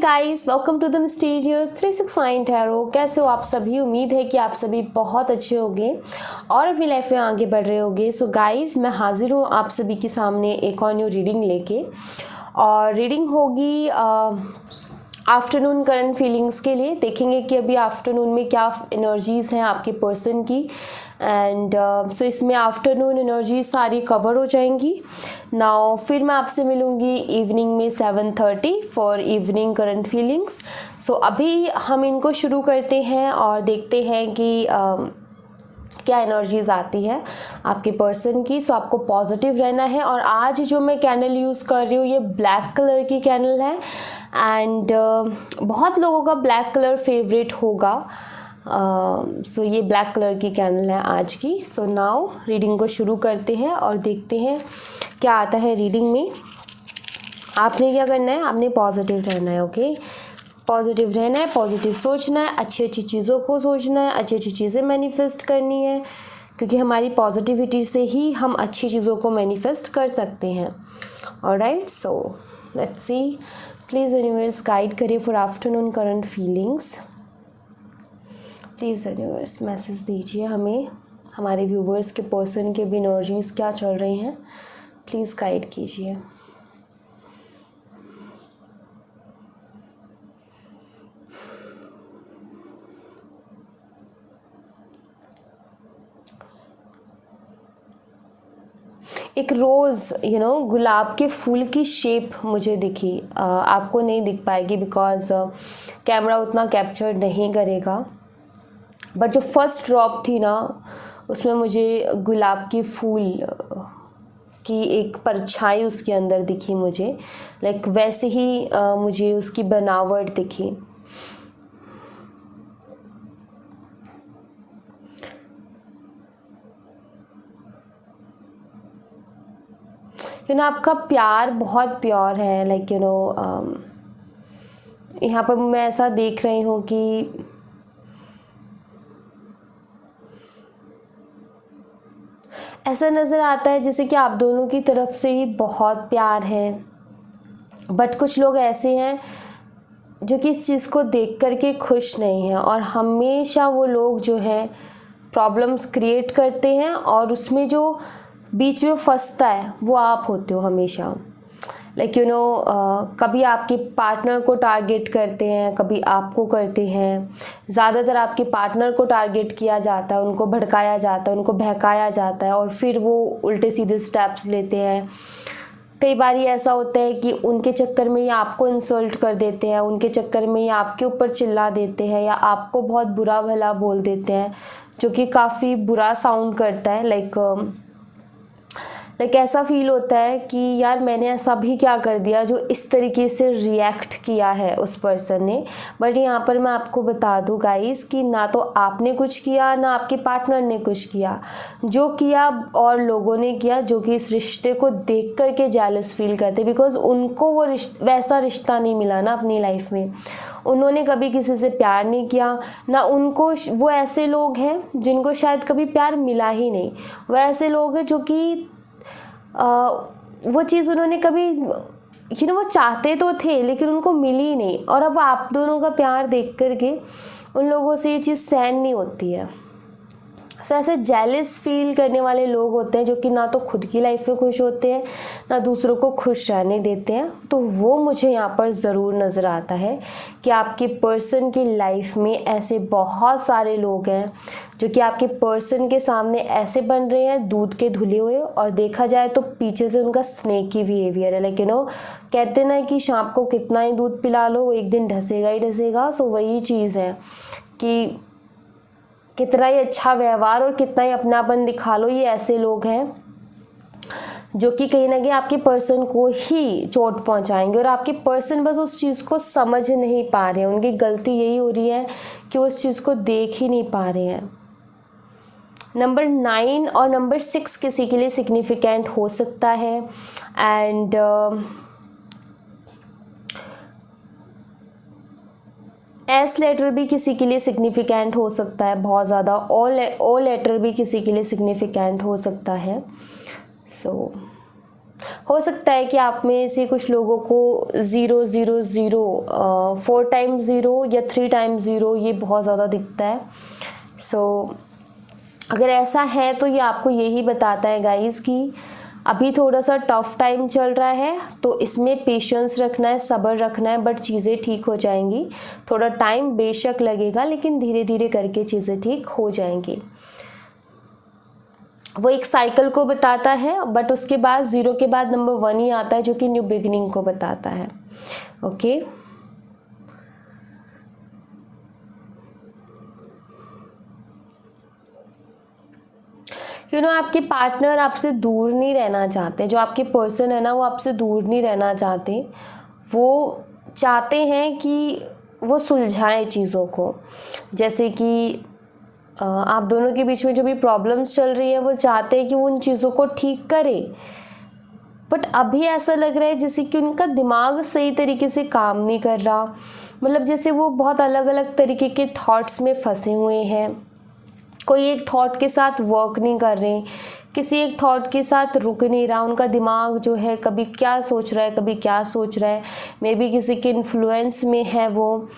Guys, welcome to the mysterious 369 tarot. कैसे हो आप सभी? उम्मीद है कि आप सभी बहुत अच्छे होंगे और अपनी लाइफ में आगे बढ़ रहे होंगे। सो गाइस, मैं हाजिर हूँ आप सभी के सामने एक और न्यू रीडिंग लेके, और रीडिंग होगी आफ्टरनून करंट फीलिंग्स के लिए। देखेंगे कि अभी आफ्टरनून में क्या एनर्जीज़ हैं आपके पर्सन की, एंड सो इसमें आफ्टरनून एनर्जी सारी कवर हो जाएंगी। नाउ फिर मैं आपसे मिलूँगी इवनिंग में 7:30 फॉर इवनिंग करंट फीलिंग्स। सो अभी हम इनको शुरू करते हैं और देखते हैं कि क्या एनर्जीज़ आती है आपके पर्सन की। सो आपको पॉजिटिव रहना है। और आज जो मैं कैंडल यूज़ कर रही हूँ ये ब्लैक कलर की कैंडल है, एंड बहुत लोगों का ब्लैक कलर फेवरेट होगा। सो ये ब्लैक कलर की कैंडल है आज की। सो नाउ रीडिंग को शुरू करते हैं और देखते हैं क्या आता है रीडिंग में। आपने क्या करना है, आपने पॉजिटिव रहना है। ओके, पॉजिटिव रहना है, पॉजिटिव सोचना है, अच्छी अच्छी चीज़ों को सोचना है, अच्छी अच्छी चीज़ें मैनिफेस्ट करनी है, क्योंकि हमारी पॉजिटिविटी से ही हम अच्छी चीज़ों को मैनिफेस्ट कर सकते हैं। Alright, so let's see. Please universe guide करिए for afternoon current feelings. Please universe message दीजिए हमें, हमारे व्यूवर्स के पर्सन के भी एनर्जीज़ क्या चल रही हैं, प्लीज़ गाइड कीजिए। एक रोज़ गुलाब के फूल की शेप मुझे दिखी। आपको नहीं दिख पाएगी बिकॉज कैमरा उतना कैप्चर नहीं करेगा, बट जो फर्स्ट ड्रॉप थी ना उसमें मुझे गुलाब की फूल की एक परछाई उसके अंदर दिखी मुझे। लाइक वैसे ही मुझे उसकी बनावट दिखी। आपका प्यार बहुत प्योर है। लाइक यहाँ पर मैं ऐसा देख रही हूँ कि ऐसा नज़र आता है जैसे कि आप दोनों की तरफ से ही बहुत प्यार है, बट कुछ लोग ऐसे हैं जो कि इस चीज़ को देख करके खुश नहीं हैं, और हमेशा वो लोग जो हैं प्रॉब्लम्स क्रिएट करते हैं, और उसमें जो बीच में फंसता है वो आप होते हो हमेशा। लाइक कभी आपके पार्टनर को टारगेट करते हैं, कभी आपको करते हैं। ज़्यादातर आपके पार्टनर को टारगेट किया जाता है, उनको भड़काया जाता है, उनको बहकाया जाता है, और फिर वो उल्टे सीधे स्टेप्स लेते हैं। कई बार ये ऐसा होता है कि उनके चक्कर में ये आपको इंसल्ट कर देते हैं, उनके चक्कर में ये आपके ऊपर चिल्ला देते हैं, या आपको बहुत बुरा भला बोल देते हैं, जो कि काफ़ी बुरा साउंड करता है। लाइक ऐसा फील होता है कि यार मैंने ऐसा भी क्या कर दिया जो इस तरीके से रिएक्ट किया है उस पर्सन ने। बट यहाँ पर मैं आपको बता दूँ गाइस कि ना तो आपने कुछ किया, ना आपके पार्टनर ने कुछ किया। जो किया और लोगों ने किया जो कि इस रिश्ते को देख करके जेलस फील करते, बिकॉज उनको वो वैसा रिश्ता नहीं मिला ना अपनी लाइफ में। उन्होंने कभी किसी से प्यार नहीं किया ना, उनको वो ऐसे लोग हैं जिनको शायद कभी प्यार मिला ही नहीं। वो ऐसे लोग हैं जो कि वो चीज़ उन्होंने कभी वो चाहते तो थे लेकिन उनको मिली नहीं, और अब आप दोनों का प्यार देख करके उन लोगों से ये चीज़ सहन नहीं होती है। सो ऐसे जेलस फील करने वाले लोग होते हैं जो कि ना तो खुद की लाइफ में खुश होते हैं, ना दूसरों को खुश रहने देते हैं। तो वो मुझे यहाँ पर ज़रूर नज़र आता है कि आपके पर्सन की लाइफ में ऐसे बहुत सारे लोग हैं जो कि आपके पर्सन के सामने ऐसे बन रहे हैं दूध के धुले हुए, और देखा जाए तो पीछे से उनका स्नेकी बिहेवियर है। लेकिन कहते ना कि सांप को कितना ही दूध पिला लो वो एक दिन ढसेगा ही ढसेगा। सो वही चीज़ है कि कितना ही अच्छा व्यवहार और कितना ही अपनापन दिखा लो, ये ऐसे लोग हैं जो कि कहीं ना कहीं आपके पर्सन को ही चोट पहुंचाएंगे, और आपके पर्सन बस उस चीज़ को समझ नहीं पा रहे हैं। उनकी गलती यही हो रही है कि वो उस चीज़ को देख ही नहीं पा रहे हैं। नंबर 9 और नंबर 6 किसी के लिए सिग्निफिकेंट हो सकता है, एंड एस लेटर भी किसी के लिए सिग्निफिकेंट हो सकता है बहुत ज़्यादा। ओ लेटर भी किसी के लिए सिग्निफिकेंट हो सकता है। सो हो सकता है कि आप में से कुछ लोगों को 000 4 टाइम्स 0 या 3 टाइम्स 0 ये बहुत ज़्यादा दिखता है। अगर ऐसा है तो ये आपको यही बताता है गाइस कि अभी थोड़ा सा टफ टाइम चल रहा है, तो इसमें पेशेंस रखना है, सब्र रखना है, बट चीज़ें ठीक हो जाएंगी। थोड़ा टाइम बेशक लगेगा, लेकिन धीरे धीरे करके चीज़ें ठीक हो जाएंगी। वो एक साइकिल को बताता है, बट उसके बाद 0 के बाद नंबर 1 ही आता है, जो कि न्यू बिगिनिंग को बताता है। ओके, आपके पार्टनर आपसे दूर नहीं रहना चाहते, जो आपके पर्सन है ना वो आपसे दूर नहीं रहना चाहते। वो चाहते हैं कि वो सुलझाएं चीज़ों को, जैसे कि आप दोनों के बीच में जो भी प्रॉब्लम्स चल रही है वो चाहते हैं कि वो उन चीज़ों को ठीक करे। बट अभी ऐसा लग रहा है जैसे कि उनका दिमाग सही तरीके से काम नहीं कर रहा, मतलब जैसे वो बहुत अलग अलग तरीके के थॉट्स में फंसे हुए हैं। कोई एक थॉट के साथ वर्क नहीं कर रहे, किसी एक थॉट के साथ रुक नहीं रहा। उनका दिमाग जो है कभी क्या सोच रहा है, कभी क्या सोच रहा है, मे बी किसी के इन्फ्लुएंस में है वो।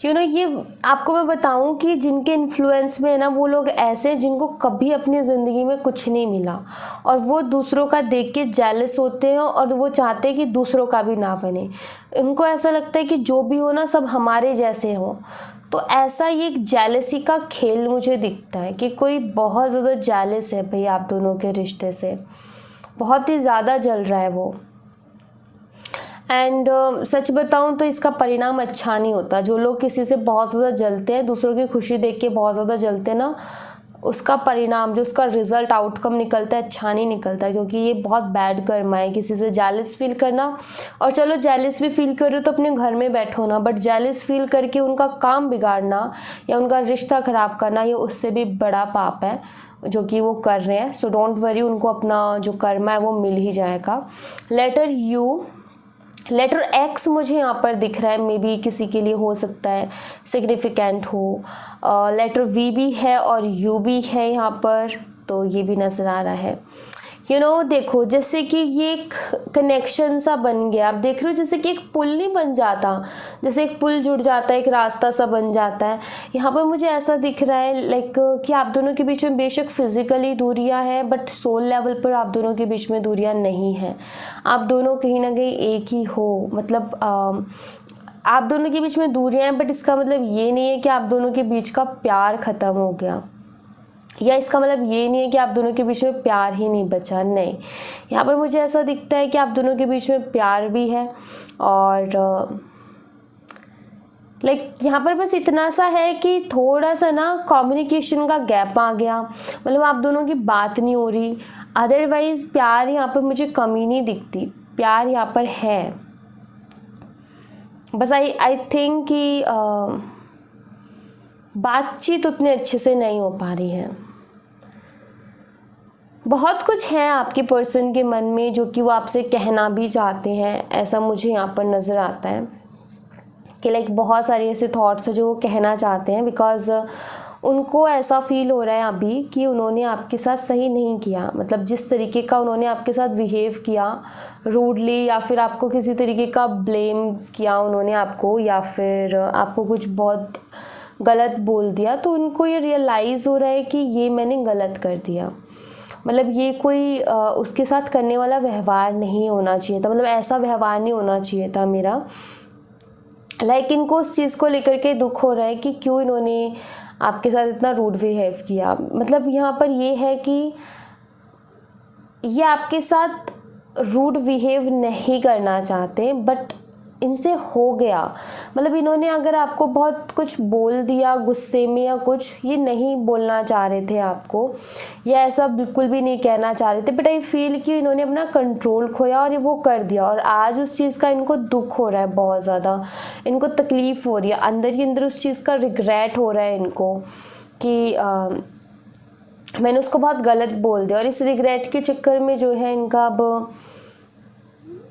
ये आपको मैं बताऊं कि जिनके इन्फ्लुएंस में है ना वो लोग ऐसे हैं जिनको कभी अपनी ज़िंदगी में कुछ नहीं मिला, और वो दूसरों का देख के जेलस होते हैं और वो चाहते हैं कि दूसरों का भी ना बने। उनको ऐसा लगता है कि जो भी हो ना सब हमारे जैसे हों। तो ऐसा ये एक जेलसी का खेल मुझे दिखता है कि कोई बहुत ज़्यादा जेलस है भाई आप दोनों के रिश्ते से, बहुत ही ज़्यादा जल रहा है वो। एंड सच बताऊं तो इसका परिणाम अच्छा नहीं होता। जो लोग किसी से बहुत ज़्यादा जलते हैं, दूसरों की खुशी देख के बहुत ज़्यादा जलते हैं ना, उसका परिणाम जो उसका रिजल्ट आउटकम निकलता है अच्छा नहीं निकलता, क्योंकि ये बहुत बैड कर्म है किसी से जेलस फील करना। और चलो जेलस भी फील कर रहे हो तो अपने घर में बैठो ना, बट जेलस फील करके उनका काम बिगाड़ना या उनका रिश्ता ख़राब करना, ये उससे भी बड़ा पाप है जो कि वो कर रहे हैं। सो डोंट वरी, उनको अपना जो कर्म है वो मिल ही जाएगा। लेटर एक्स मुझे यहाँ पर दिख रहा है, मे बी किसी के लिए हो सकता है सिग्निफिकेंट हो। लेटर वी भी है और यू भी है यहाँ पर, तो ये भी नज़र आ रहा है। देखो जैसे कि ये एक कनेक्शन सा बन गया। आप देख रहे हो जैसे कि एक पुल नहीं बन जाता, जैसे एक पुल जुड़ जाता है, एक रास्ता सा बन जाता है। यहाँ पर मुझे ऐसा दिख रहा है लाइक कि आप दोनों के बीच में बेशक फिजिकली दूरियां हैं, बट सोल लेवल पर आप दोनों के बीच में दूरियां नहीं हैं। आप दोनों कहीं ना कहीं एक ही हो, मतलब आप दोनों के बीच में दूरियां हैं, बट इसका मतलब ये नहीं है कि आप दोनों के बीच का प्यार ख़त्म हो गया, या इसका मतलब ये नहीं है कि आप दोनों के बीच में प्यार ही नहीं बचा। नहीं, यहाँ पर मुझे ऐसा दिखता है कि आप दोनों के बीच में प्यार भी है, और यहाँ पर बस इतना सा है कि थोड़ा सा ना कम्युनिकेशन का गैप आ गया, मतलब आप दोनों की बात नहीं हो रही। अदरवाइज प्यार यहाँ पर मुझे कमी नहीं दिखती, प्यार यहाँ पर है। बस आई थिंक कि बातचीत उतने अच्छे से नहीं हो पा रही है। बहुत कुछ है आपके पर्सन के मन में जो कि वो आपसे कहना भी चाहते हैं, ऐसा मुझे यहाँ पर नज़र आता है कि बहुत सारे ऐसे थॉट्स हैं जो वो कहना चाहते हैं, बिकॉज़ उनको ऐसा फील हो रहा है अभी कि उन्होंने आपके साथ सही नहीं किया। मतलब जिस तरीके का उन्होंने आपके साथ बिहेव किया रूडली, या फिर आपको किसी तरीके का ब्लेम किया उन्होंने आपको, या फिर आपको कुछ बहुत गलत बोल दिया, तो उनको ये रियलाइज़ हो रहा है कि ये मैंने गलत कर दिया। मतलब ये कोई उसके साथ करने वाला व्यवहार नहीं होना चाहिए था, मतलब ऐसा व्यवहार नहीं होना चाहिए था मेरा। इनको उस चीज़ को लेकर के दुख हो रहा है कि क्यों इन्होंने आपके साथ इतना रूड बिहेव किया। मतलब यहाँ पर ये है कि ये आपके साथ रूड बिहेव नहीं करना चाहते, बट इनसे हो गया। मतलब इन्होंने अगर आपको बहुत कुछ बोल दिया गुस्से में या कुछ, ये नहीं बोलना चाह रहे थे आपको, या ऐसा बिल्कुल भी नहीं कहना चाह रहे थे, बट आई फील कि इन्होंने अपना कंट्रोल खोया और ये वो कर दिया, और आज उस चीज़ का इनको दुख हो रहा है, बहुत ज़्यादा इनको तकलीफ़ हो रही है, अंदर ही अंदर उस चीज़ का रिग्रेट हो रहा है इनको कि मैंने उसको बहुत गलत बोल दिया। और इस रिग्रेट के चक्कर में जो है इनका अब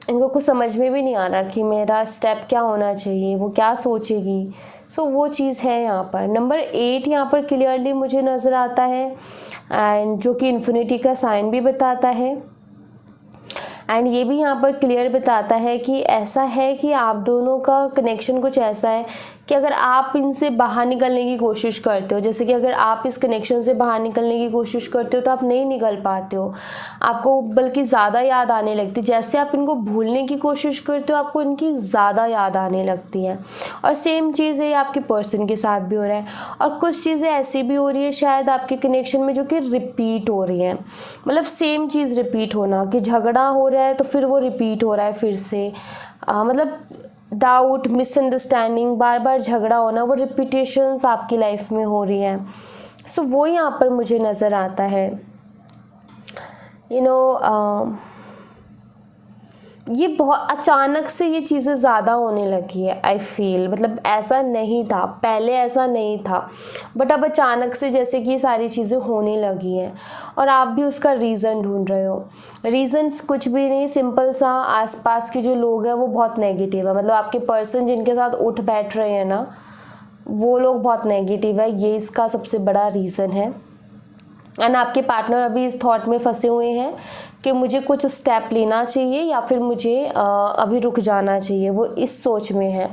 इनको कुछ समझ में भी नहीं आ रहा कि मेरा स्टेप क्या होना चाहिए, वो क्या सोचेगी। सो वो चीज़ है यहाँ पर। नंबर 8 यहाँ पर क्लियरली मुझे नज़र आता है, एंड जो कि इन्फिनिटी का साइन भी बताता है। एंड ये भी यहाँ पर क्लियर बताता है कि ऐसा है कि आप दोनों का कनेक्शन कुछ ऐसा है कि अगर आप इनसे बाहर निकलने की कोशिश करते हो, जैसे कि अगर आप इस कनेक्शन से बाहर निकलने की कोशिश करते हो तो आप नहीं निकल पाते हो, आपको बल्कि ज़्यादा याद आने लगती है। जैसे आप इनको भूलने की कोशिश करते हो, आपको इनकी ज़्यादा याद आने लगती है। और सेम चीज़ है आपके पर्सन के साथ भी हो रहा है। और कुछ चीज़ें ऐसी भी हो रही है शायद आपके कनेक्शन में जो कि रिपीट हो रही हैं, मतलब सेम चीज़ रिपीट होना, कि झगड़ा हो रहा है तो फिर वो रिपीट हो रहा है फिर से, मतलब डाउट, मिसअंडरस्टैंडिंग, बार बार झगड़ा होना, वो रिपीटेशंस आपकी लाइफ में हो रही हैं। सो वो यहाँ पर मुझे नज़र आता है। ये बहुत अचानक से ये चीज़ें ज़्यादा होने लगी है, आई फील। मतलब ऐसा नहीं था पहले, ऐसा नहीं था, बट अब अचानक से जैसे कि ये सारी चीज़ें होने लगी हैं और आप भी उसका रीज़न ढूंढ रहे हो। रीज़न्स कुछ भी नहीं, सिंपल सा आसपास के जो लोग हैं वो बहुत नेगेटिव है। मतलब आपके पर्सन जिनके साथ उठ बैठ रहे हैं ना, वो लोग बहुत नेगेटिव है, ये इसका सबसे बड़ा रीज़न है। एंड आपके पार्टनर अभी इस थॉट में फंसे हुए हैं कि मुझे कुछ स्टेप लेना चाहिए या फिर मुझे अभी रुक जाना चाहिए, वो इस सोच में है।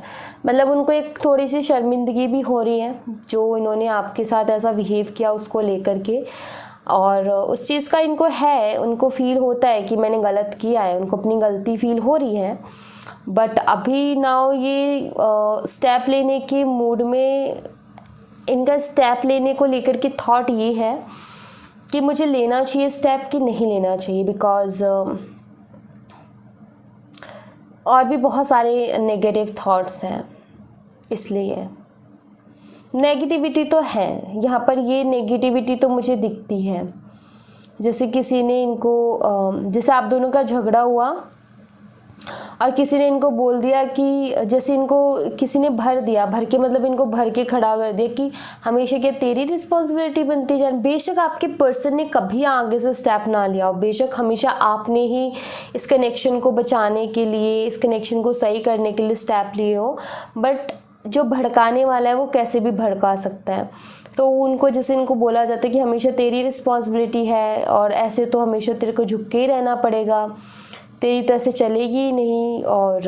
मतलब उनको एक थोड़ी सी शर्मिंदगी भी हो रही है जो इन्होंने आपके साथ ऐसा बिहेव किया उसको लेकर के, और उस चीज़ का इनको है, उनको फील होता है कि मैंने गलत किया है, उनको अपनी गलती फील हो रही है। बट अभी नाउ ये स्टेप लेने के मूड में, इनका स्टेप लेने को लेकर के थॉट ये है कि मुझे लेना चाहिए स्टेप कि नहीं लेना चाहिए, बिकॉज़ और भी बहुत सारे नेगेटिव थॉट्स हैं। इसलिए नेगेटिविटी तो है यहाँ पर, ये नेगेटिविटी तो मुझे दिखती है। जैसे किसी ने इनको जैसे आप दोनों का झगड़ा हुआ और किसी ने इनको बोल दिया कि, जैसे इनको किसी ने भर दिया, भर के मतलब इनको भर के खड़ा कर दिया कि हमेशा क्या तेरी रिस्पॉन्सिबिलिटी बनती है जान। बेशक आपके पर्सन ने कभी आगे से स्टेप ना लिया हो, बेशक हमेशा आपने ही इस कनेक्शन को बचाने के लिए, इस कनेक्शन को सही करने के लिए स्टेप लिए हो, बट जो भड़काने वाला है वो कैसे भी भड़का सकता है। तो उनको, जैसे इनको बोला जाता है कि हमेशा तेरी रिस्पॉन्सिबिलिटी है और ऐसे तो हमेशा तेरे को झुक के ही रहना पड़ेगा, तेरी तरह से चलेगी ही नहीं, और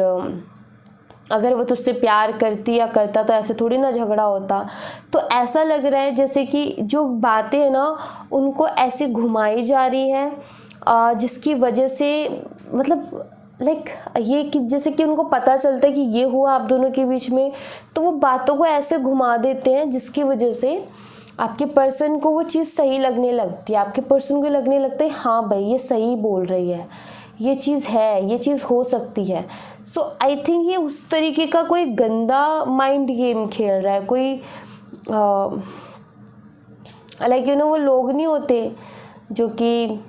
अगर वो तुझसे प्यार करती या करता तो ऐसे थोड़ी ना झगड़ा होता। तो ऐसा लग रहा है जैसे कि जो बातें हैं ना उनको ऐसे घुमाई जा रही है, जिसकी वजह से मतलब ये कि जैसे कि उनको पता चलता है कि ये हुआ आप दोनों के बीच में, तो वो बातों को ऐसे घुमा देते हैं जिसकी वजह से आपके पर्सन को वो चीज़ सही लगने लगती है। आपके पर्सन को लगने लगता है हाँ भाई ये सही बोल रही है, ये चीज़ है, ये चीज़ हो सकती है। सो आई थिंक ये उस तरीके का कोई गंदा माइंड गेम खेल रहा है कोई, वो लोग नहीं होते जो कि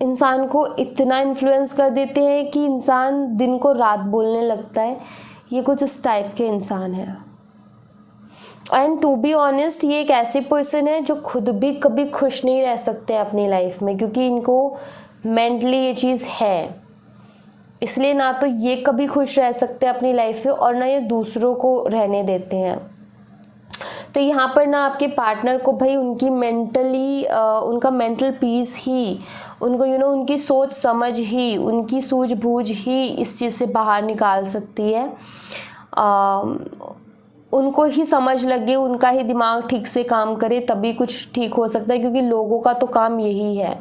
इंसान को इतना इन्फ्लुएंस कर देते हैं कि इंसान दिन को रात बोलने लगता है। ये कुछ उस टाइप के इंसान है। एंड टू बी ऑनेस्ट, ये एक ऐसे पर्सन है जो खुद भी कभी खुश नहीं रह सकते अपनी लाइफ में, क्योंकि इनको मेंटली ये चीज़ है। इसलिए ना तो ये कभी खुश रह सकते अपनी लाइफ में और ना ये दूसरों को रहने देते हैं। तो यहाँ पर ना आपके पार्टनर को भाई उनकी मेंटली उनका मेंटल पीस ही उनको उनकी सोच समझ ही, उनकी सूझबूझ ही इस चीज़ से बाहर निकाल सकती है। उनको ही समझ लगे, उनका ही दिमाग ठीक से काम करे तभी कुछ ठीक हो सकता है, क्योंकि लोगों का तो काम यही है।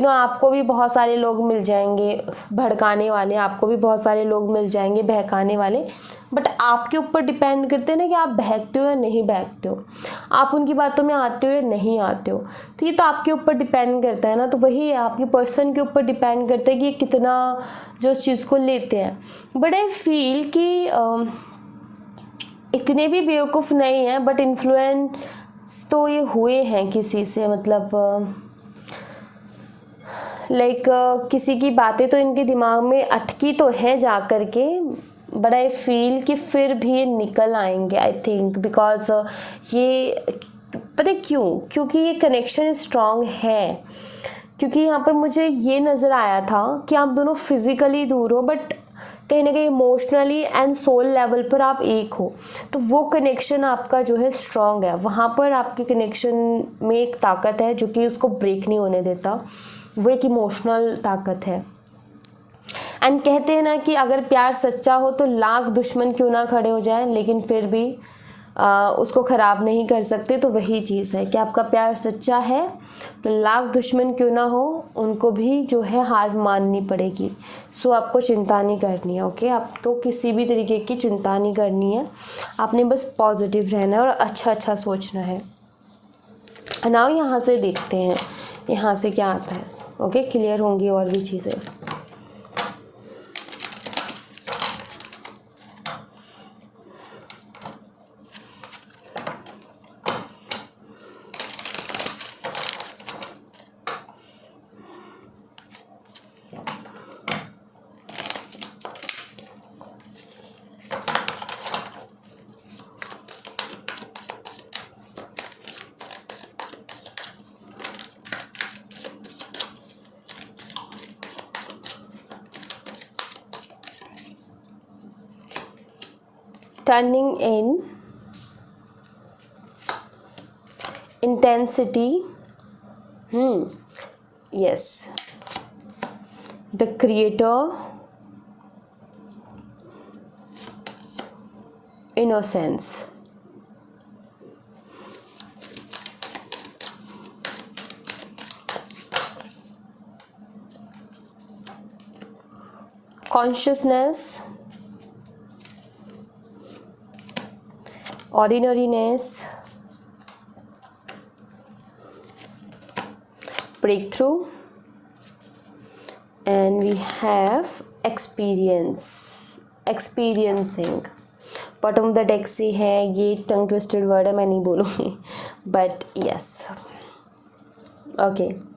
आपको भी बहुत सारे लोग मिल जाएंगे भड़काने वाले, आपको भी बहुत सारे लोग मिल जाएंगे बहकाने वाले, बट आपके ऊपर डिपेंड करते हैं ना कि आप बहकते हो या नहीं बहकते हो, आप उनकी बातों में आते हो या नहीं आते हो। तो ये तो आपके ऊपर डिपेंड करता है ना। तो वही है, आपके पर्सन के ऊपर डिपेंड करता है कि कितना जो उस चीज़ को लेते हैं। बट आई फील कि इतने भी बेवकूफ़ नहीं हैं, बट इन्फ्लुएंस तो ये हुए हैं किसी से, मतलब किसी की बातें तो इनके दिमाग में अटकी तो हैं जा कर के, बट आई फील कि फिर भी ये निकल आएंगे आई थिंक, बिकॉज ये पता है क्यों, क्योंकि ये कनेक्शन स्ट्रॉन्ग है। क्योंकि यहाँ पर मुझे ये नज़र आया था कि आप दोनों फिज़िकली दूर हो बट कहीं ना कहीं इमोशनली एंड सोल लेवल पर आप एक हो। तो वो कनेक्शन आपका जो है स्ट्रॉन्ग है, वहाँ पर आपके कनेक्शन में एक ताकत है जो कि उसको ब्रेक नहीं होने देता, वो एक इमोशनल ताकत है। एंड कहते हैं ना कि अगर प्यार सच्चा हो तो लाख दुश्मन क्यों ना खड़े हो जाएं, लेकिन फिर भी उसको ख़राब नहीं कर सकते। तो वही चीज़ है कि आपका प्यार सच्चा है तो लाख दुश्मन क्यों ना हो, उनको भी जो है हार माननी पड़ेगी। सो आपको चिंता नहीं करनी है, ओके। आपको किसी भी तरीके की चिंता नहीं करनी है, आपने बस पॉजिटिव रहना है और अच्छा अच्छा सोचना है। नाउ यहाँ से देखते हैं यहाँ से क्या आता है, ओके। क्लियर होंगी और भी चीज़ें। Turning in intensity, yes, the creator, innocence, consciousness, ordinariness, breakthrough, and we have experiencing। Bottom of the deck से है, ये टंग ट्विस्टेड वर्ड है, मैं नहीं बोलूँगी बट यस, ओके।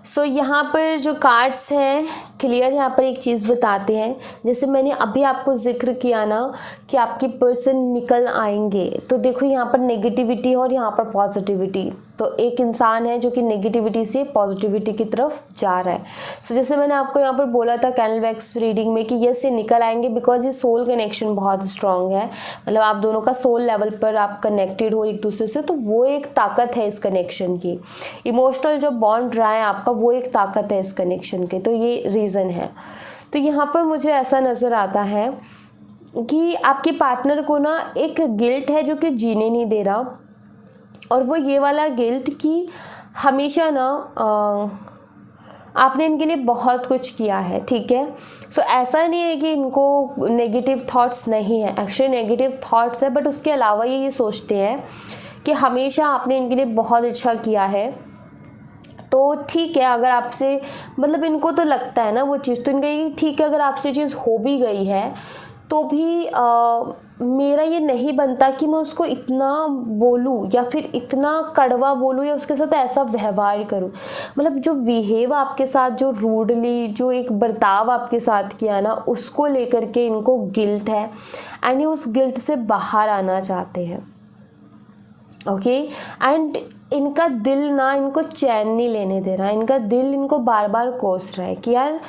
सो यहाँ पर जो कार्ड्स हैं क्लियर यहाँ पर एक चीज़ बताते हैं, जैसे मैंने अभी आपको जिक्र किया ना कि आपके पर्सन निकल आएंगे। तो देखो यहाँ पर नेगेटिविटी और यहाँ पर पॉजिटिविटी, तो एक इंसान है जो कि नेगेटिविटी से पॉजिटिविटी की तरफ जा रहा है। सो जैसे मैंने आपको यहाँ पर बोला था कैंडल वैक्स रीडिंग में कि यस ये निकल आएंगे बिकॉज ये सोल कनेक्शन बहुत स्ट्रांग है, मतलब आप दोनों का सोल लेवल पर आप कनेक्टेड हो एक दूसरे से, तो वो एक ताकत है इस कनेक्शन की। इमोशनल जो बॉन्ड रहा है आपका वो एक ताकत है इस कनेक्शन के, तो ये रीज़न है। तो यहाँ पर मुझे ऐसा नज़र आता है कि आपके पार्टनर को ना एक गिल्ट है जो कि जीने नहीं दे रहा, और वो ये वाला गिल्ट कि हमेशा ना आपने इनके लिए बहुत कुछ किया है, ठीक है। सो ऐसा नहीं है कि इनको नेगेटिव थॉट्स नहीं है, एक्चुअली नेगेटिव थॉट्स है, बट उसके अलावा ये सोचते हैं कि हमेशा आपने इनके लिए बहुत अच्छा किया है। तो ठीक है, अगर आपसे मतलब इनको तो लगता है ना वो चीज़, तो इनका ये ठीक है अगर आपसे चीज़ हो भी गई है तो भी मेरा ये नहीं बनता कि मैं उसको इतना बोलूँ या फिर इतना कड़वा बोलूँ या उसके साथ ऐसा व्यवहार करूँ। मतलब जो बिहेव आपके साथ, जो रूडली जो एक बर्ताव आपके साथ किया ना, उसको लेकर के इनको गिल्ट है एंड ये उस गिल्ट से बाहर आना चाहते हैं, ओके। एंड इनका दिल ना इनको चैन नहीं लेने दे रहा, इनका दिल इनको बार बार कोस रहा है कि यार,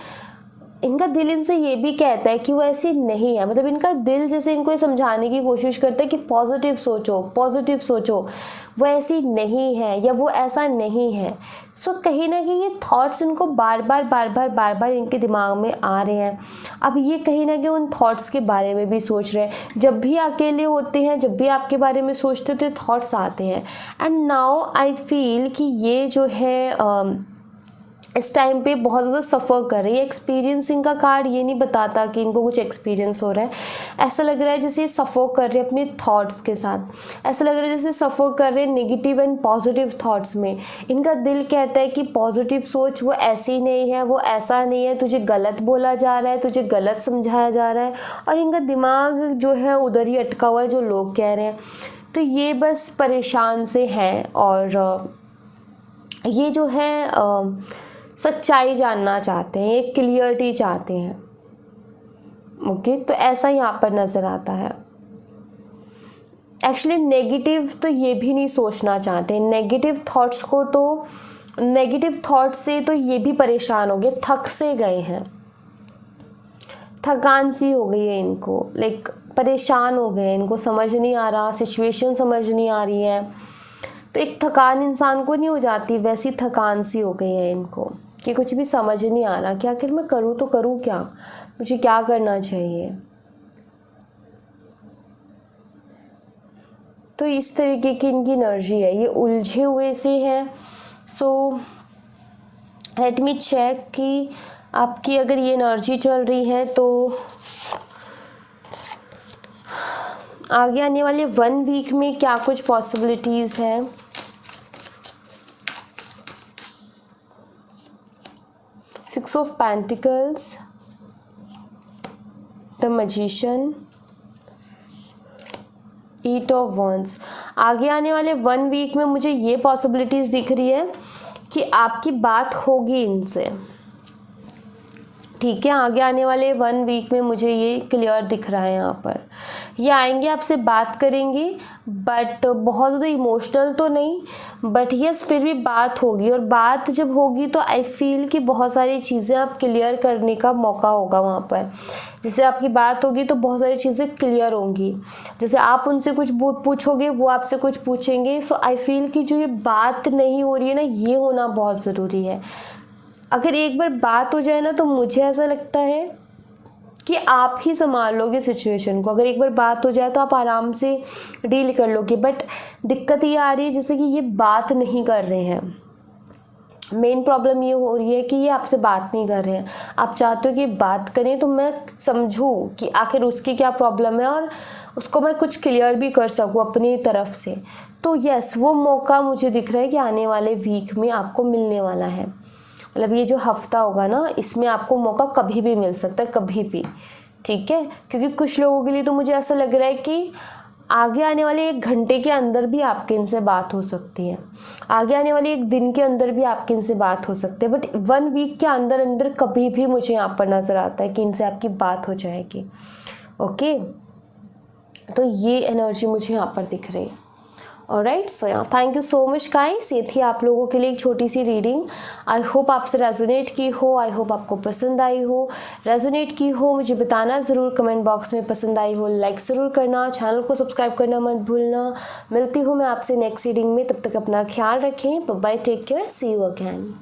इनका दिल इनसे ये भी कहता है कि वो ऐसी नहीं है। मतलब इनका दिल जैसे इनको ये समझाने की कोशिश करता है कि पॉजिटिव सोचो, पॉजिटिव सोचो, वो ऐसी नहीं है या वो ऐसा नहीं है। सो कहीं ना कहीं ये थॉट्स इनको बार बार इनके दिमाग में आ रहे हैं। अब ये कहीं ना कहीं उन थॉट्स के बारे में भी सोच रहे हैं। जब भी अकेले होते हैं, जब भी आपके बारे में सोचते तो थॉट्स आते हैं। एंड नाउ आई फील कि ये जो है इस टाइम पे बहुत ज़्यादा सफ़र कर रही है। एक्सपीरियंसिंग का कार्ड ये नहीं बताता कि इनको कुछ एक्सपीरियंस हो रहा है। ऐसा लग रहा है जैसे ये सफ़र कर रहे हैं अपने थॉट्स के साथ, ऐसा लग रहा है जैसे सफ़र कर रहे हैं नेगेटिव एंड पॉजिटिव थॉट्स में। इनका दिल कहता है कि पॉजिटिव सोच, वो ऐसी नहीं है, वो ऐसा नहीं है, तुझे गलत बोला जा रहा है, तुझे गलत समझाया जा रहा है, और इनका दिमाग जो है उधर ही अटका हुआ है जो लोग कह रहे हैं। तो ये बस परेशान से हैं और ये जो है सच्चाई जानना चाहते हैं, एक क्लियरिटी चाहते हैं, ओके। तो ऐसा यहाँ पर नज़र आता है। एक्चुअली नेगेटिव तो ये भी नहीं सोचना चाहते, नेगेटिव थॉट्स को तो नेगेटिव थॉट से तो ये भी परेशान हो गए, थक से गए हैं, थकान सी हो गई है इनको, लाइक परेशान हो गए, इनको समझ नहीं आ रहा, सिचुएशन समझ नहीं आ रही है। तो एक थकान इंसान को नहीं हो जाती, वैसी थकान सी हो गई है इनको कि कुछ भी समझ नहीं आ रहा कि आखिर मैं करूँ तो करूँ क्या, मुझे क्या करना चाहिए। तो इस तरीके की इनकी एनर्जी है, ये उलझे हुए से है। सो लेट मी चेक कि आपकी अगर ये एनर्जी चल रही है तो आगे आने वाले 1 वीक में क्या कुछ पॉसिबिलिटीज़ हैं। Six of pentacles, the magician, 8 of wands. आगे आने वाले 1 वीक में मुझे ये पॉसिबिलिटीज़ दिख रही है कि आपकी बात होगी इनसे, ठीक है। आगे आने वाले 1 वीक में मुझे ये क्लियर दिख रहा है, यहाँ पर ये आएंगे, आपसे बात करेंगे, बट बहुत ज़्यादा इमोशनल तो नहीं, बट यस फिर भी बात होगी। और बात जब होगी तो आई फील कि बहुत सारी चीज़ें आप क्लियर करने का मौका होगा वहाँ पर। जैसे आपकी बात होगी तो बहुत सारी चीज़ें क्लियर होंगी, जैसे आप उनसे कुछ पूछोगे, वो आपसे कुछ पूछेंगे। सो आई फील कि जो ये बात नहीं हो रही है ना, ये होना बहुत ज़रूरी है। अगर एक बार बात हो जाए ना तो मुझे ऐसा लगता है कि आप ही संभाल लोगे सिचुएशन को। अगर एक बार बात हो जाए तो आप आराम से डील कर लोगे, बट दिक्कत ये आ रही है जैसे कि ये बात नहीं कर रहे हैं। मेन प्रॉब्लम ये हो रही है कि ये आपसे बात नहीं कर रहे हैं। आप चाहते हो कि बात करें तो मैं समझूं कि आखिर उसकी क्या प्रॉब्लम है और उसको मैं कुछ क्लियर भी कर सकूं अपनी तरफ से। तो यस, वो मौका मुझे दिख रहा है कि आने वाले वीक में आपको मिलने वाला है। मतलब ये जो हफ्ता होगा ना, इसमें आपको मौका कभी भी मिल सकता है, कभी भी, ठीक है। क्योंकि कुछ लोगों के लिए तो मुझे ऐसा लग रहा है कि आगे आने वाले 1 घंटे के अंदर भी आपके इनसे बात हो सकती है, आगे आने वाले 1 दिन के अंदर भी आपके इनसे बात हो सकती है, बट 1 वीक के अंदर अंदर कभी भी मुझे यहाँ पर नज़र आता है कि इनसे आपकी बात हो जाएगी। ओके, तो ये एनर्जी मुझे यहाँ पर दिख रही है। ऑलराइट, सो या thank you so much guys. ये थी आप लोगों के लिए एक छोटी सी रीडिंग। आई होप आपसे रेजोनेट की हो, आई होप आपको पसंद आई हो। रेजोनेट की हो मुझे बताना ज़रूर कमेंट बॉक्स में, पसंद आई हो लाइक ज़रूर करना, चैनल को सब्सक्राइब करना मत भूलना। मिलती हूँ मैं आपसे नेक्स्ट रीडिंग में, तब तक अपना ख्याल रखें। Bye, take care, see you again.